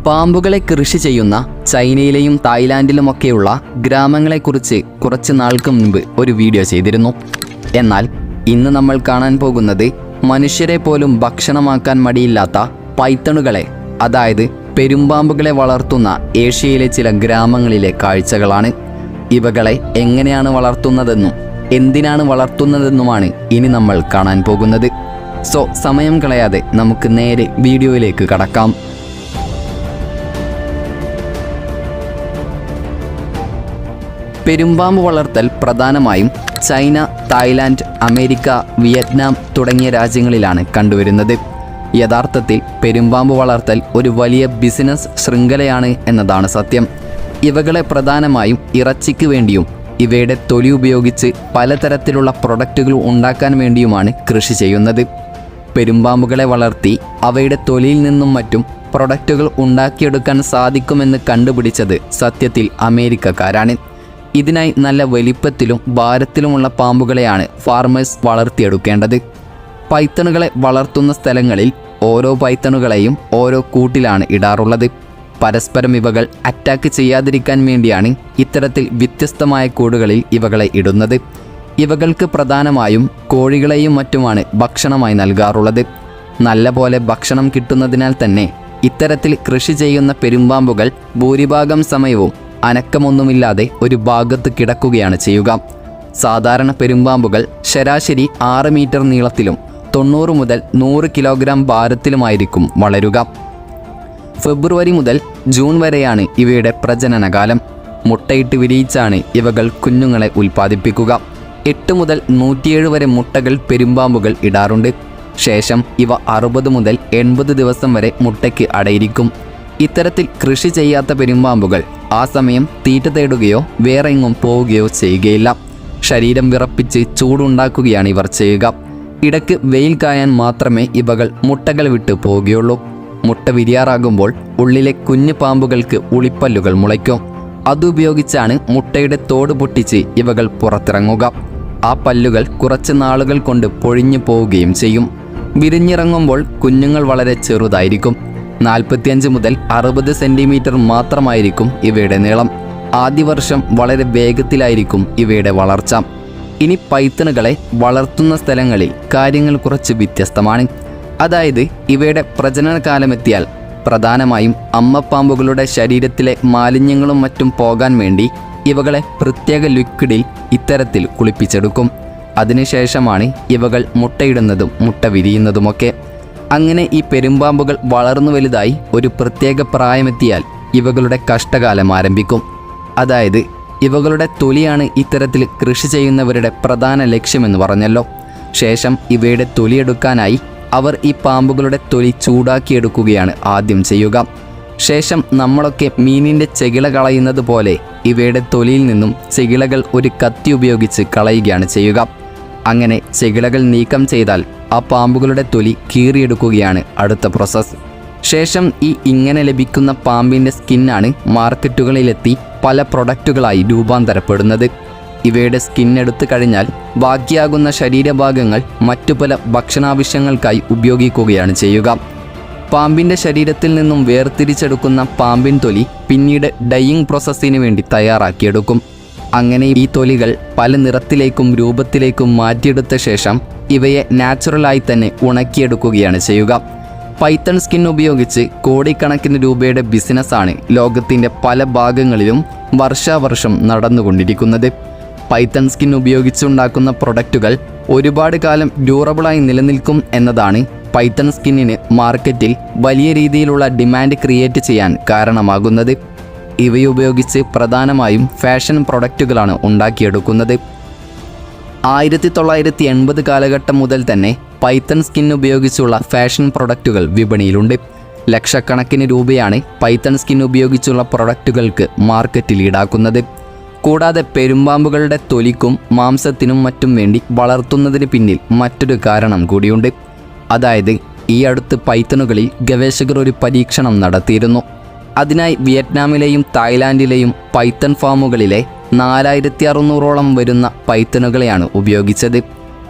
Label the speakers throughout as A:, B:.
A: പാമ്പുകളെ കൃഷി ചെയ്യുന്ന ചൈനയിലെയും തായ്ലാൻഡിലുമൊക്കെയുള്ള ഗ്രാമങ്ങളെക്കുറിച്ച് കുറച്ച് നാൾക്ക് മുൻപ് ഒരു വീഡിയോ ചെയ്തിരുന്നു. എന്നാൽ ഇന്ന് നമ്മൾ കാണാൻ പോകുന്നത് മനുഷ്യരെ പോലും ഭക്ഷണമാക്കാൻ മടിയില്ലാത്ത പൈത്തണുകളെ, അതായത് പെരുമ്പാമ്പുകളെ വളർത്തുന്ന ഏഷ്യയിലെ ചില ഗ്രാമങ്ങളിലെ കാഴ്ചകളാണ്. ഇവകളെ എങ്ങനെയാണ് വളർത്തുന്നതെന്നും എന്തിനാണ് വളർത്തുന്നതെന്നുമാണ് ഇനി നമ്മൾ കാണാൻ പോകുന്നത്. സോ സമയം കളയാതെ നമുക്ക് നേരെ വീഡിയോയിലേക്ക് കടക്കാം. പെരുമ്പാമ്പ് വളർത്തൽ പ്രധാനമായും ചൈന, തായ്ലാൻഡ്, അമേരിക്ക, വിയറ്റ്നാം തുടങ്ങിയ രാജ്യങ്ങളിലാണ് കണ്ടുവരുന്നത്. യഥാർത്ഥത്തിൽ പെരുമ്പാമ്പ് വളർത്തൽ ഒരു വലിയ ബിസിനസ് ശൃംഖലയാണ് എന്നതാണ് സത്യം. ഇവകളെ പ്രധാനമായും ഇറച്ചിക്ക് വേണ്ടിയും ഇവയുടെ തൊലി ഉപയോഗിച്ച് പലതരത്തിലുള്ള പ്രൊഡക്റ്റുകൾ ഉണ്ടാക്കാൻ വേണ്ടിയുമാണ് കൃഷി ചെയ്യുന്നത്. പെരുമ്പാമ്പുകളെ വളർത്തി അവയുടെ തൊലിയിൽ നിന്നും മറ്റും പ്രൊഡക്റ്റുകൾ ഉണ്ടാക്കിയെടുക്കാൻ സാധിക്കുമെന്ന് കണ്ടുപിടിച്ചത് സത്യത്തിൽ അമേരിക്കക്കാരാണ്. ഇതിനായി നല്ല വലിപ്പത്തിലും ഭാരത്തിലുമുള്ള പാമ്പുകളെയാണ് ഫാർമേഴ്സ് വളർത്തിയെടുക്കേണ്ടത്. പൈത്തണുകളെ വളർത്തുന്ന സ്ഥലങ്ങളിൽ ഓരോ പൈത്തണുകളെയും ഓരോ കൂട്ടിലാണ് ഇടാറുള്ളത്. പരസ്പരം ഇവകൾ അറ്റാക്ക് ചെയ്യാതിരിക്കാൻ വേണ്ടിയാണ് ഇത്തരത്തിൽ വ്യത്യസ്തമായ കൂടുകളിൽ ഇവകളെ ഇടുന്നത്. ഇവകൾക്ക് പ്രധാനമായും കോഴികളെയും മറ്റുമാണ് ഭക്ഷണമായി നൽകാറുള്ളത്. നല്ല പോലെ ഭക്ഷണം കിട്ടുന്നതിനാൽ തന്നെ ഇത്തരത്തിൽ കൃഷി ചെയ്യുന്ന പെരുമ്പാമ്പുകൾ ഭൂരിഭാഗം സമയവും അനക്കമൊന്നുമില്ലാതെ ഒരു ഭാഗത്ത് കിടക്കുകയാണ് ചെയ്യുക. സാധാരണ പെരുമ്പാമ്പുകൾ ശരാശരി 6 മീറ്റർ നീളത്തിലും 90 മുതൽ 100 കിലോഗ്രാം ഭാരത്തിലുമായിരിക്കും വളരുക. ഫെബ്രുവരി മുതൽ ജൂൺ വരെയാണ് ഇവയുടെ പ്രജനനകാലം. മുട്ടയിട്ട് വിരിയിച്ചാണ് ഇവകൾ കുഞ്ഞുങ്ങളെ ഉൽപ്പാദിപ്പിക്കുക. 8 മുതൽ 107 വരെ മുട്ടകൾ പെരുമ്പാമ്പുകൾ ഇടാറുണ്ട്. ശേഷം ഇവ 60 മുതൽ 80 ദിവസം വരെ മുട്ടയ്ക്ക് അടയിരിക്കും. ഇത്തരത്തിൽ കൃഷി ചെയ്യാത്ത പെരുമ്പാമ്പുകൾ ആ സമയം തീറ്റ തേടുകയോ വേറെ എങ്ങും പോവുകയോ ചെയ്യുകയില്ല. ശരീരം വിറപ്പിച്ച് ചൂടുണ്ടാക്കുകയാണ് ഇവർ ചെയ്യുക. ഇടയ്ക്ക് വെയിൽ കായാൻ മാത്രമേ ഇവകൾ മുട്ടകൾ വിട്ട് പോവുകയുള്ളൂ. മുട്ട വിരിയാറാകുമ്പോൾ ഉള്ളിലെ കുഞ്ഞു പാമ്പുകൾക്ക് ഉളിപ്പല്ലുകൾ മുളയ്ക്കും. അതുപയോഗിച്ചാണ് മുട്ടയുടെ തോട് പൊട്ടിച്ച് ഇവകൾ പുറത്തിറങ്ങുക. ആ പല്ലുകൾ കുറച്ച് നാളുകൾ കൊണ്ട് പൊഴിഞ്ഞു പോവുകയും ചെയ്യും. വിരിഞ്ഞിറങ്ങുമ്പോൾ കുഞ്ഞുങ്ങൾ വളരെ ചെറുതായിരിക്കും. 45 മുതൽ 60 സെൻറ്റിമീറ്റർ മാത്രമായിരിക്കും ഇവയുടെ നീളം. ആദ്യ വർഷം വളരെ വേഗത്തിലായിരിക്കും ഇവയുടെ വളർച്ച. ഇനി പൈത്തണുകളെ വളർത്തുന്ന സ്ഥലങ്ങളിൽ കാര്യങ്ങൾ കുറച്ച് വ്യത്യസ്തമാണ്. അതായത് ഇവയുടെ പ്രജനനകാലമെത്തിയാൽ പ്രധാനമായും അമ്മപ്പാമ്പുകളുടെ ശരീരത്തിലെ മാലിന്യങ്ങളും മറ്റും പോകാൻ വേണ്ടി ഇവകളെ പ്രത്യേക ലിക്വിഡിൽ ഇത്തരത്തിൽ കുളിപ്പിച്ചെടുക്കും. അതിനുശേഷമാണ് ഇവകൾ മുട്ടയിടുന്നതും മുട്ട വിരിയുന്നതുമൊക്കെ. അങ്ങനെ ഈ പെരുമ്പാമ്പുകൾ വളർന്നു വലുതായി ഒരു പ്രത്യേക പ്രായമെത്തിയാൽ ഇവകളുടെ കഷ്ടകാലം ആരംഭിക്കും. അതായത് ഇവകളുടെ തൊലിയാണ് ഇത്തരത്തിൽ കൃഷി ചെയ്യുന്നവരുടെ പ്രധാന ലക്ഷ്യമെന്ന് പറഞ്ഞല്ലോ. ശേഷം ഇവയുടെ തൊലിയെടുക്കാനായി അവർ ഈ പാമ്പുകളുടെ തൊലി ചൂടാക്കിയെടുക്കുകയാണ് ആദ്യം ചെയ്യുക. ശേഷം നമ്മളൊക്കെ മീനിൻ്റെ ചെകിള കളയുന്നത് പോലെ ഇവയുടെ തൊലിയിൽ നിന്നും ചെകിളകൾ ഒരു കത്തി ഉപയോഗിച്ച് കളയുകയാണ് ചെയ്യുക. അങ്ങനെ ചെകിളകൾ നീക്കം ചെയ്താൽ ആ പാമ്പുകളുടെ തൊലി കീറിയെടുക്കുകയാണ് അടുത്ത പ്രോസസ്സ്. ശേഷം ഇങ്ങനെ ലഭിക്കുന്ന പാമ്പിൻ്റെ സ്കിന്നാണ് മാർക്കറ്റുകളിലെത്തി പല പ്രൊഡക്റ്റുകളായി രൂപാന്തരപ്പെടുന്നത്. ഇവയുടെ സ്കിന്നെടുത്തു കഴിഞ്ഞാൽ ബാക്കിയാകുന്ന ശരീരഭാഗങ്ങൾ മറ്റു പല ഭക്ഷണാവശ്യങ്ങൾക്കായി ഉപയോഗിക്കുകയാണ് ചെയ്യുക. പാമ്പിൻ്റെ ശരീരത്തിൽ നിന്നും വേർതിരിച്ചെടുക്കുന്ന പാമ്പിൻ തൊലി പിന്നീട് ഡൈയിങ് പ്രോസസ്സിന് വേണ്ടി തയ്യാറാക്കിയെടുക്കും. അങ്ങനെ ഈ തൊലികൾ പല നിറത്തിലേക്കും രൂപത്തിലേക്കും മാറ്റിയെടുത്ത ശേഷം ഇവയെ നാച്ചുറലായി തന്നെ ഉണക്കിയെടുക്കുകയാണ് ചെയ്യുക. പൈത്തൺ സ്കിൻ ഉപയോഗിച്ച് കോടിക്കണക്കിന് രൂപയുടെ ബിസിനസ്സാണ് ലോകത്തിൻ്റെ പല ഭാഗങ്ങളിലും വർഷാവർഷം നടന്നുകൊണ്ടിരിക്കുന്നത്. പൈത്തൺ സ്കിൻ ഉപയോഗിച്ചുണ്ടാക്കുന്ന പ്രൊഡക്റ്റുകൾ ഒരുപാട് കാലം ഡ്യൂറബിളായി നിലനിൽക്കും എന്നതാണ് പൈത്തൺ സ്കിന്നിന് മാർക്കറ്റിൽ വലിയ രീതിയിലുള്ള ഡിമാൻഡ് ക്രിയേറ്റ് ചെയ്യാൻ കാരണമാകുന്നത്. ഇവയുപയോഗിച്ച് പ്രധാനമായും ഫാഷൻ പ്രൊഡക്റ്റുകളാണ് ഉണ്ടാക്കിയെടുക്കുന്നത്. 1980 കാലഘട്ടം മുതൽ തന്നെ പൈത്തൺ സ്കിൻ ഉപയോഗിച്ചുള്ള ഫാഷൻ പ്രൊഡക്റ്റുകൾ വിപണിയിലുണ്ട്. ലക്ഷക്കണക്കിന് രൂപയാണ് പൈത്തൺ സ്കിൻ ഉപയോഗിച്ചുള്ള പ്രൊഡക്റ്റുകൾക്ക് മാർക്കറ്റിൽ ഈടാക്കുന്നത്. കൂടാതെ പെരുമ്പാമ്പുകളുടെ തൊലിക്കും മാംസത്തിനും മറ്റും വേണ്ടി വളർത്തുന്നതിന് പിന്നിൽ മറ്റൊരു കാരണം കൂടിയുണ്ട്. അതായത് ഈ അടുത്ത് പൈത്തണുകളിൽ ഗവേഷകർ ഒരു പരീക്ഷണം നടത്തിയിരുന്നു. അതിനായി വിയറ്റ്നാമിലെയും തായ്ലാൻഡിലെയും പൈത്തൺ ഫാമുകളിലെ 4600ഓളം വരുന്ന പൈത്തണുകളെയാണ് ഉപയോഗിച്ചത്.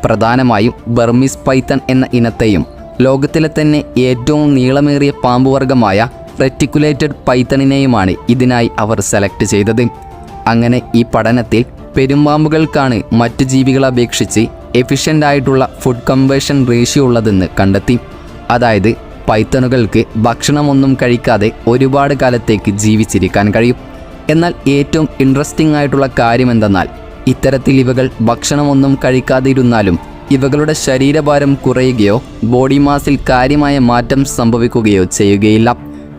A: പ്രധാനമായും ബർമീസ് പൈത്തൺ എന്ന ഇനത്തെയും ലോകത്തിലെ തന്നെ ഏറ്റവും നീളമേറിയ പാമ്പുവർഗമായ റെറ്റിക്കുലേറ്റഡ് പൈത്തണിനെയുമാണ് ഇതിനായി അവർ സെലക്ട് ചെയ്തത്. അങ്ങനെ ഈ പഠനത്തിൽ പെരുമ്പാമ്പുകൾക്കാണ് മറ്റു ജീവികളെ അപേക്ഷിച്ച് എഫിഷ്യൻ്റ് ആയിട്ടുള്ള ഫുഡ് കൺവേർഷൻ റേഷ്യോ ഉള്ളതെന്ന് കണ്ടെത്തി. അതായത് പൈത്തണുകൾക്ക് ഭക്ഷണമൊന്നും കഴിക്കാതെ ഒരുപാട് കാലത്തേക്ക് ജീവിച്ചിരിക്കാൻ കഴിയും. എന്നാൽ ഏറ്റവും ഇൻട്രസ്റ്റിംഗ് ആയിട്ടുള്ള കാര്യം എന്തെന്നാൽ ഇത്തരത്തിൽ ഇവകൾ ഭക്ഷണമൊന്നും കഴിക്കാതിരുന്നാലും ഇവകളുടെ ശരീരഭാരം കുറയുകയോ ബോഡി മാസിൽ കാര്യമായ മാറ്റം സംഭവിക്കുകയോ ചെയ്യുകയില്ല.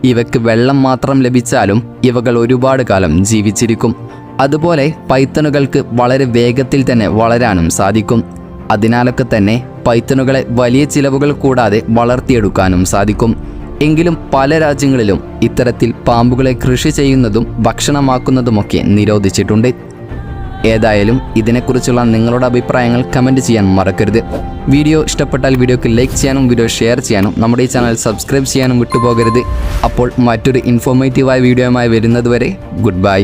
A: ഇവയ്ക്ക് വെള്ളം മാത്രം ലഭിച്ചാലും ഇവകൾ ഒരുപാട് കാലം ജീവിച്ചിരിക്കും. അതുപോലെ പൈത്തണുകൾക്ക് വളരെ വേഗത്തിൽ തന്നെ വളരാനും സാധിക്കും. അതിനാലൊക്കെ തന്നെ പൈത്തണുകളെ വലിയ ചിലവുകൾ കൂടാതെ വളർത്തിയെടുക്കാനും സാധിക്കും. എങ്കിലും പല രാജ്യങ്ങളിലും ഇത്തരത്തിൽ പാമ്പുകളെ കൃഷി ചെയ്യുന്നതും ഭക്ഷണമാക്കുന്നതുമൊക്കെ നിരോധിച്ചിട്ടുണ്ട്. ഏതായാലും ഇതിനെക്കുറിച്ചുള്ള നിങ്ങളുടെ അഭിപ്രായങ്ങൾ കമൻറ്റ് ചെയ്യാൻ മറക്കരുത്. വീഡിയോ ഇഷ്ടപ്പെട്ടാൽ വീഡിയോക്ക് ലൈക്ക് ചെയ്യാനും വീഡിയോ ഷെയർ ചെയ്യാനും നമ്മുടെ ഈ ചാനൽ സബ്സ്ക്രൈബ് ചെയ്യാനും വിട്ടുപോകരുത്. അപ്പോൾ മറ്റൊരു ഇൻഫോർമേറ്റീവായ വീഡിയോയുമായി വരുന്നതുവരെ ഗുഡ് ബൈ.